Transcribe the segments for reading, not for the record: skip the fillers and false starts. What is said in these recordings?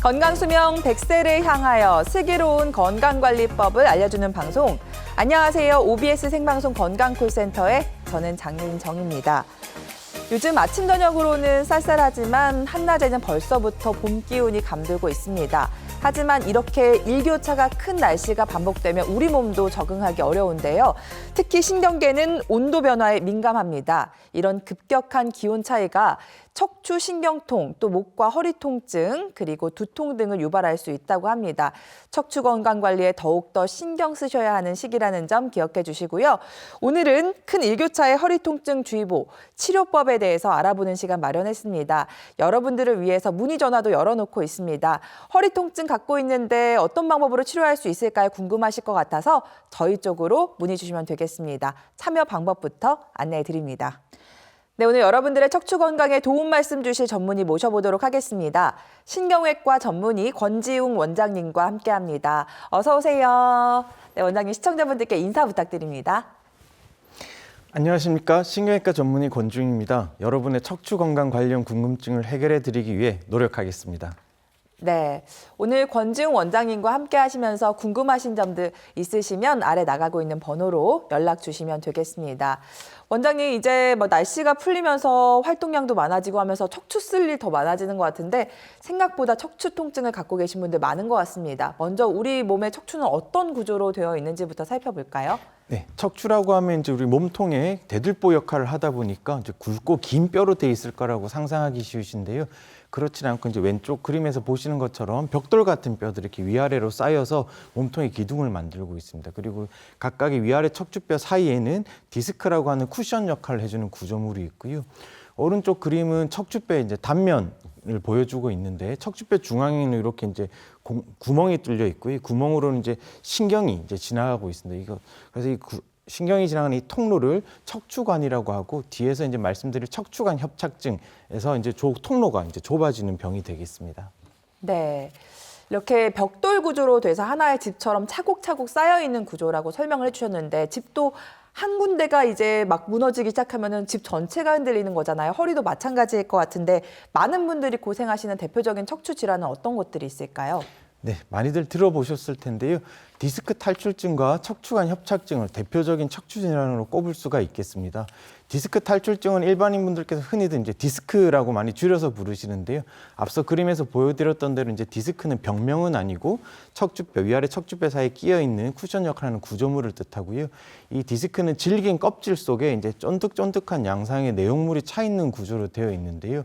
건강수명 100세를 향하여 슬기로운 건강관리법을 알려주는 방송. 안녕하세요. OBS 생방송 건강콜센터의 저는 장민정입니다. 요즘 아침 저녁으로는 쌀쌀하지만 한낮에는 벌써부터 봄 기운이 감돌고 있습니다. 하지만 이렇게 일교차가 큰 날씨가 반복되면 우리 몸도 적응하기 어려운데요. 특히 신경계는 온도 변화에 민감합니다. 이런 급격한 기온 차이가 척추 신경통, 또 목과 허리 통증, 그리고 두통 등을 유발할 수 있다고 합니다. 척추 건강 관리에 더욱더 신경 쓰셔야 하는 시기라는 점 기억해 주시고요. 오늘은 큰 일교차의 허리 통증 주의보, 치료법에 대해서 알아보는 시간 마련했습니다. 여러분들을 위해서 문의 전화도 열어놓고 있습니다. 허리 통증 갖고 있는데 어떤 방법으로 치료할 수 있을까요? 궁금하실 것 같아서 저희 쪽으로 문의 주시면 되겠습니다. 참여 방법부터 안내해 드립니다. 네, 오늘 여러분들의 척추 건강에 도움 말씀 주실 전문의 모셔보도록 하겠습니다. 신경외과 전문의 권지웅 원장님과 함께합니다. 어서 오세요. 네, 원장님 시청자분들께 인사 부탁드립니다. 안녕하십니까. 신경외과 전문의 권지웅입니다. 여러분의 척추 건강 관련 궁금증을 해결해 드리기 위해 노력하겠습니다. 네, 오늘 권지웅 원장님과 함께 하시면서 궁금하신 점들 있으시면 아래 나가고 있는 번호로 연락 주시면 되겠습니다. 원장님, 이제 날씨가 풀리면서 활동량도 많아지고 하면서 척추 쓸 일 더 많아지는 것 같은데 생각보다 척추 통증을 갖고 계신 분들 많은 것 같습니다. 먼저 우리 몸의 척추는 어떤 구조로 되어 있는지부터 살펴볼까요? 네, 척추라고 하면 이제 우리 몸통에 대들보 역할을 하다 보니까 이제 굵고 긴 뼈로 돼 있을 거라고 상상하기 쉬우신데요. 그렇지 않고 이제 왼쪽 그림에서 보시는 것처럼 벽돌 같은 뼈들이 이렇게 위아래로 쌓여서 몸통의 기둥을 만들고 있습니다. 그리고 각각의 위아래 척추뼈 사이에는 디스크라고 하는 쿠션 역할을 해주는 구조물이 있고요. 오른쪽 그림은 척추뼈의 이제 단면을 보여주고 있는데 척추뼈 중앙에는 이렇게 이제 구멍이 뚫려 있고 이 구멍으로는 이제 신경이 이제 지나가고 있습니다. 그래서 이 신경이 지나가는 이 통로를 척추관이라고 하고 뒤에서 이제 말씀드릴 척추관 협착증에서 이제 통로가 이제 좁아지는 병이 되겠습니다. 네. 이렇게 벽돌 구조로 돼서 하나의 집처럼 차곡차곡 쌓여 있는 구조라고 설명을 해주셨는데 집도 한 군데가 이제 막 무너지기 시작하면은 집 전체가 흔들리는 거잖아요. 허리도 마찬가지일 것 같은데 많은 분들이 고생하시는 대표적인 척추 질환은 어떤 것들이 있을까요? 네, 많이들 들어보셨을 텐데요. 디스크 탈출증과 척추관 협착증을 대표적인 척추 질환으로 꼽을 수가 있겠습니다. 디스크 탈출증은 일반인분들께서 흔히들 이제 디스크라고 많이 줄여서 부르시는데요. 앞서 그림에서 보여드렸던 대로 이제 디스크는 병명은 아니고 척추뼈, 위아래 척추뼈 사이에 끼어 있는 쿠션 역할하는 구조물을 뜻하고요. 이 디스크는 질긴 껍질 속에 이제 쫀득쫀득한 양상의 내용물이 차 있는 구조로 되어 있는데요.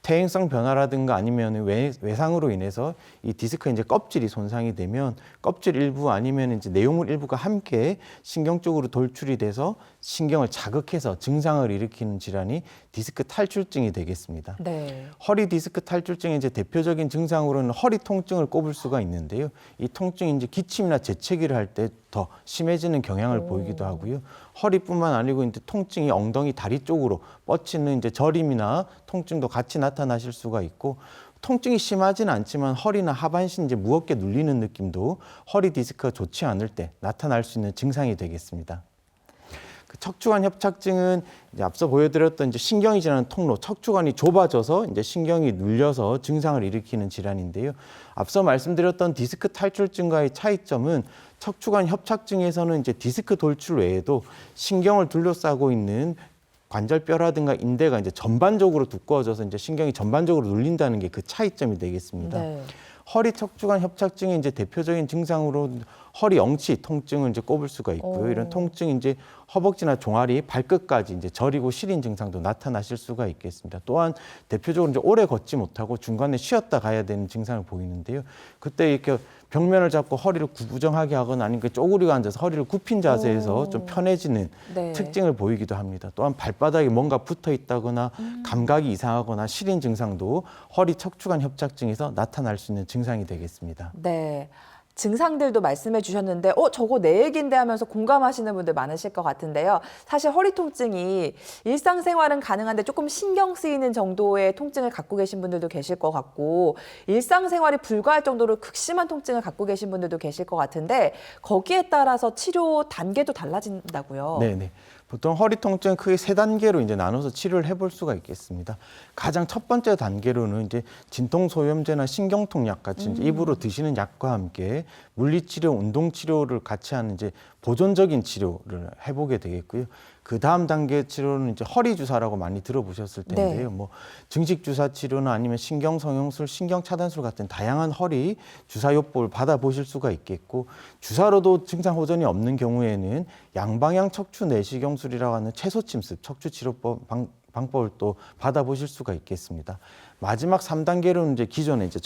퇴행성 변화라든가 아니면 외상으로 인해서 이 디스크 이제 껍질이 손상이 되면 껍질 일부 아니면 이제 내용물 일부가 함께 신경 쪽으로 돌출이 돼서 신경을 자극해서 증상을 일으키는 질환이 디스크 탈출증이 되겠습니다. 네. 허리 디스크 탈출증의 이제 대표적인 증상으로는 허리 통증을 꼽을 수가 있는데요. 이 통증이 이제 기침이나 재채기를 할 때 더 심해지는 경향을 보이기도 하고요. 허리뿐만 아니고 이제 통증이 엉덩이, 다리 쪽으로 뻗치는 이제 저림이나 통증도 같이 나타나실 수가 있고 통증이 심하지는 않지만 허리나 하반신 이제 무겁게 눌리는 느낌도 허리 디스크가 좋지 않을 때 나타날 수 있는 증상이 되겠습니다. 척추관 협착증은 이제 앞서 보여드렸던 이제 신경이 지나는 통로, 척추관이 좁아져서 이제 신경이 눌려서 증상을 일으키는 질환인데요. 앞서 말씀드렸던 디스크 탈출증과의 차이점은 척추관 협착증에서는 이제 디스크 돌출 외에도 신경을 둘러싸고 있는 관절뼈라든가 인대가 이제 전반적으로 두꺼워져서 이제 신경이 전반적으로 눌린다는 게 그 차이점이 되겠습니다. 네. 허리 척추관 협착증의 이제 대표적인 증상으로 허리 엉치 통증을 이제 꼽을 수가 있고요. 이런 통증이 이제 허벅지나 종아리, 발끝까지 이제 저리고 시린 증상도 나타나실 수가 있겠습니다. 또한 대표적으로 이제 오래 걷지 못하고 중간에 쉬었다 가야 되는 증상을 보이는데요. 그때 이렇게 벽면을 잡고 허리를 구부정하게 하거나 아니면 쪼그리고 앉아서 허리를 굽힌 자세에서 좀 편해지는 네. 특징을 보이기도 합니다. 또한 발바닥에 뭔가 붙어 있다거나 감각이 이상하거나 시린 증상도 허리 척추관 협착증에서 나타날 수 있는 증상이 되겠습니다. 네. 증상들도 말씀해 주셨는데 저거 내 얘기인데 하면서 공감하시는 분들 많으실 것 같은데요. 사실 허리 통증이 일상생활은 가능한데 조금 신경 쓰이는 정도의 통증을 갖고 계신 분들도 계실 것 같고 일상생활이 불가할 정도로 극심한 통증을 갖고 계신 분들도 계실 것 같은데 거기에 따라서 치료 단계도 달라진다고요. 네네. 보통 허리 통증은 크게 세 단계로 이제 나눠서 치료를 해볼 수가 있겠습니다. 가장 첫 번째 단계로는 이제 진통소염제나 신경통약 같이 이제 입으로 드시는 약과 함께 물리치료, 운동치료를 같이 하는 이제 보존적인 치료를 해보게 되겠고요. 그 다음 단계 치료는 이제 허리 주사라고 많이 들어보셨을 텐데요. 네. 뭐 증식 주사 치료나 아니면 신경성형술, 신경차단술 같은 다양한 허리 주사요법을 받아보실 수가 있겠고, 주사로도 증상 호전이 없는 경우에는 양방향 척추 내시경술이라고 하는 채소침습 척추치료법 방법을 또 받아보실 수가 있겠습니다. 마지막 3단계로는 이제 기존에 이제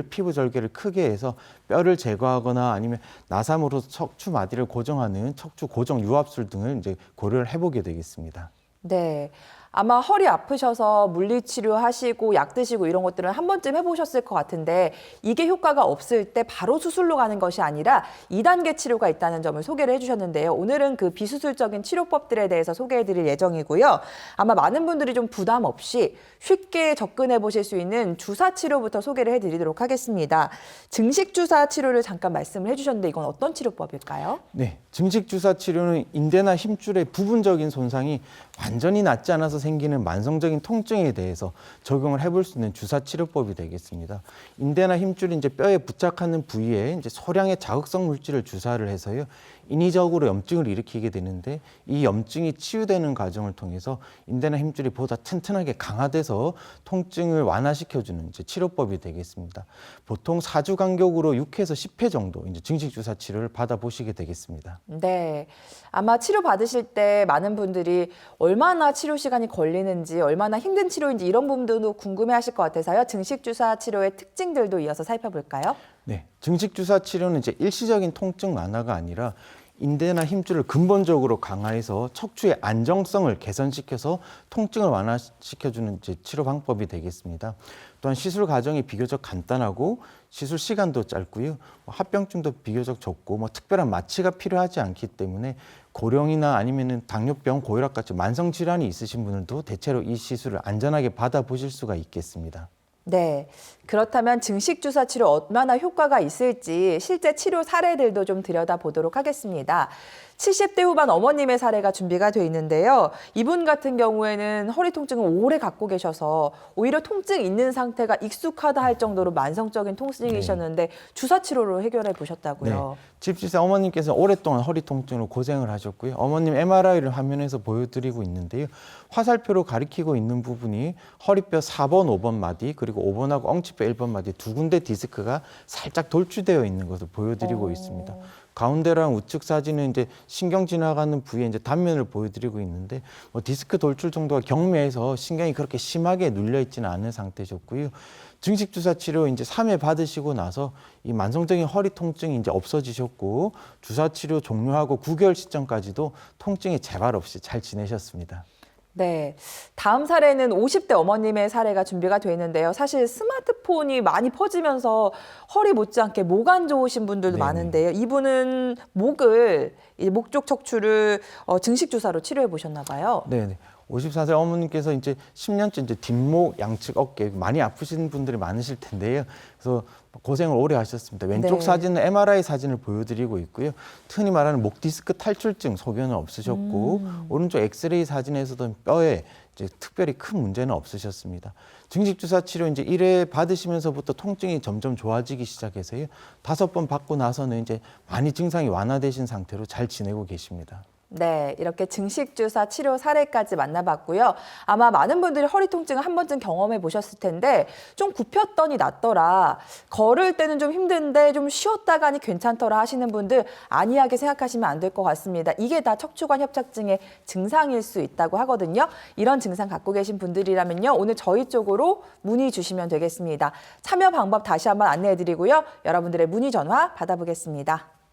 피부 절개를 크게 해서 뼈를 제거하거나 아니면 나삼으로 척추 마디를 고정하는 척추 고정 유압술 등을 이제 고려를 해보게 되겠습니다. 네. 아마 허리 아프셔서 물리치료 하시고 약 드시고 이런 것들은 한 번쯤 해보셨을 것 같은데, 이게 효과가 없을 때 바로 수술로 가는 것이 아니라 2단계 치료가 있다는 점을 소개를 해주셨는데요. 오늘은 그 비수술적인 치료법들에 대해서 소개해드릴 예정이고요. 아마 많은 분들이 좀 부담 없이 쉽게 접근해 보실 수 있는 주사 치료부터 소개를 해드리도록 하겠습니다. 증식 주사 치료를 잠깐 말씀을 해주셨는데, 이건 어떤 치료법일까요? 네, 증식 주사 치료는 인대나 힘줄의 부분적인 손상이 완전히 낫지 않아서 생기는 만성적인 통증에 대해서 적용을 해볼 수 있는 주사 치료법이 되겠습니다. 인대나 힘줄이 이제 뼈에 부착하는 부위에 이제 소량의 자극성 물질을 주사를 해서요, 인위적으로 염증을 일으키게 되는데, 이 염증이 치유되는 과정을 통해서 인대나 힘줄이 보다 튼튼하게 강화돼서 통증을 완화시켜주는 이제 치료법이 되겠습니다. 보통 4주 간격으로 6회에서 10회 정도 이제 증식 주사 치료를 받아보시게 되겠습니다. 네. 아마 치료 받으실 때 많은 분들이 얼마나 치료 시간이 걸리는지, 얼마나 힘든 치료인지 이런 부분도 궁금해 하실 것 같아서요. 증식 주사 치료의 특징들도 이어서 살펴볼까요? 네, 증식 주사 치료는 이제 일시적인 통증 완화가 아니라 인대나 힘줄을 근본적으로 강화해서 척추의 안정성을 개선시켜서 통증을 완화시켜주는 이제 치료 방법이 되겠습니다. 또한 시술 과정이 비교적 간단하고 시술 시간도 짧고요, 합병증도 비교적 적고 특별한 마취가 필요하지 않기 때문에 고령이나 아니면은 당뇨병, 고혈압 같은 만성 질환이 있으신 분들도 대체로 이 시술을 안전하게 받아보실 수가 있겠습니다. 네. 그렇다면 증식 주사 치료 얼마나 효과가 있을지 실제 치료 사례들도 좀 들여다보도록 하겠습니다. 70대 후반 어머님의 사례가 준비가 돼 있는데요. 이분 같은 경우에는 허리 통증을 오래 갖고 계셔서 오히려 통증 있는 상태가 익숙하다 할 정도로 만성적인 통증이셨는데 주사 치료로 해결해 보셨다고요. 네. 집시세 어머님께서 오랫동안 허리 통증으로 고생을 하셨고요. 어머님 MRI를 화면에서 보여드리고 있는데요. 화살표로 가리키고 있는 부분이 허리뼈 4번, 5번 마디, 그리고 5번하고 엉치뼈 1번 마디 두 군데 디스크가 살짝 돌출되어 있는 것을 보여드리고 있습니다. 가운데랑 우측 사진은 이제 신경 지나가는 부위에 이제 단면을 보여드리고 있는데, 디스크 돌출 정도가 경미해서 신경이 그렇게 심하게 눌려 있지는 않은 상태셨고요. 증식 주사 치료 이제 3회 받으시고 나서 이 만성적인 허리 통증이 이제 없어지셨고, 주사 치료 종료하고 9개월 시점까지도 통증이 재발 없이 잘 지내셨습니다. 네. 다음 사례는 50대 어머님의 사례가 준비가 돼 있는데요. 사실 스마트폰이 많이 퍼지면서 허리 못지않게 목 안 좋으신 분들도 네네. 많은데요. 이분은 목 쪽 척추를 증식 주사로 치료해 보셨나 봐요. 네. 54세 어머님께서 이제 10년째 이제 뒷목, 양측 어깨 많이 아프신 분들이 많으실 텐데요. 그래서 고생을 오래 하셨습니다. 왼쪽 네. 사진은 MRI 사진을 보여드리고 있고요. 흔히 말하는 목 디스크 탈출증 소견은 없으셨고, 오른쪽 엑스레이 사진에서도 뼈에 이제 특별히 큰 문제는 없으셨습니다. 증식 주사 치료 이제 1회 받으시면서부터 통증이 점점 좋아지기 시작해서요. 5번 받고 나서는 이제 많이 증상이 완화되신 상태로 잘 지내고 계십니다. 네, 이렇게 증식 주사 치료 사례까지 만나봤고요. 아마 많은 분들이 허리 통증을 한 번쯤 경험해 보셨을 텐데, 좀 굽혔더니 낫더라, 걸을 때는 좀 힘든데 좀 쉬었다가니 괜찮더라 하시는 분들 안이하게 생각하시면 안 될 것 같습니다. 이게 다 척추관 협착증의 증상일 수 있다고 하거든요. 이런 증상 갖고 계신 분들이라면요, 오늘 저희 쪽으로 문의 주시면 되겠습니다. 참여 방법 다시 한번 안내해 드리고요. 여러분들의 문의 전화 받아보겠습니다.